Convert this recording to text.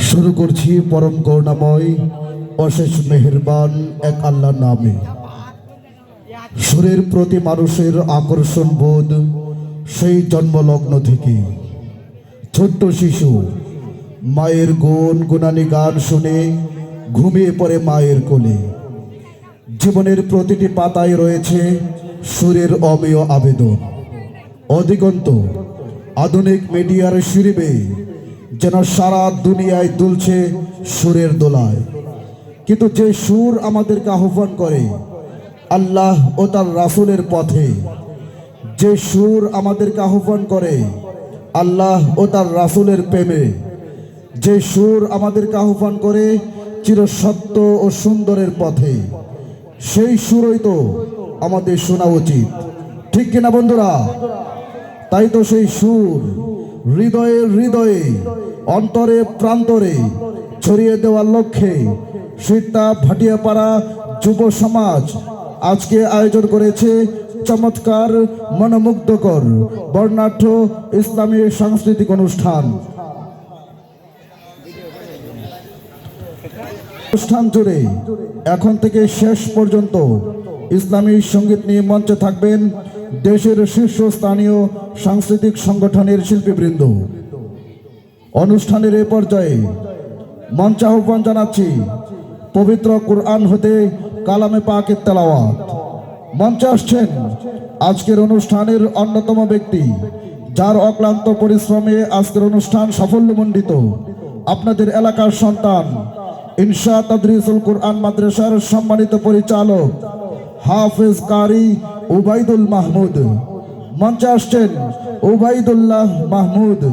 শুরু করছি পরম করুণাময় অশেষ মেহেরবান এক আল্লাহর নামে। সুরের প্রতি মানুষের আকর্ষণ বোধ সেই জন্মলগ্ন থেকে। ছোট্ট শিশু মায়ের গুনগুনানি গান শুনে ঘুমিয়ে পড়ে মায়ের কোলে। জীবনের প্রতিটি পাতায় রয়েছে সুরের অমেয় আবেদন। অধিকন্ত আধুনিক মিডিয়ার শিরিবে যেন সারা দুনিয়ায় দুলছে সুরের দোলায়। কিন্তু যে সুর আমাদেরকে আহ্বান করে আল্লাহ ও তার রাসূলের পথে, যে সুর আমাদেরকে আহ্বান করে আল্লাহ ও তার রাসূলের প্রেমে, যে সুর আমাদেরকে আহ্বান করে চিরসত্য ও সুন্দরের পথে, সেই সুরই তো আমাদের শোনা উচিত, ঠিক কিনা বন্ধুরা? তাই তো সেই সুর হৃদয়ে হৃদয়ে অন্তরে প্রান্তরে ছড়িয়ে দেওয়ার লক্ষ্যে সিদ্ধা ভাটিয়াপাড়া যুব সমাজ আজকে আয়োজন করেছে চমৎকার মনোমুগ্ধকর বর্ণাঢ্য ইসলামী সাংস্কৃতিক অনুষ্ঠান। অনুষ্ঠান জুড়ে এখন থেকে শেষ পর্যন্ত ইসলামী সঙ্গীত নিয়ে মঞ্চে থাকবেন দেশের শীর্ষস্থানীয় সাংস্কৃতিক সংগঠনের শিল্পীবৃন্দ। অনুষ্ঠানের এ পর্যায়ে মঞ্চে আহ্বান জানাচ্ছি পবিত্র কুরআন হতে কালামে পাকের তেলাওয়াত। মঞ্চে আসছেন আজকের অনুষ্ঠানের অন্যতম ব্যক্তি, যার অক্লান্ত পরিশ্রমে আজকের অনুষ্ঠান সাফল্যমণ্ডিত, আপনাদের এলাকার সন্তান, ইনশা তাদরিসুল কুরআন মাদ্রাসার সম্মানিত পরিচালক হাফেজ কারি উবাইদুল মাহমুদ। মঞ্চে আসছেন উবাইদুল্লাহ মাহমুদ।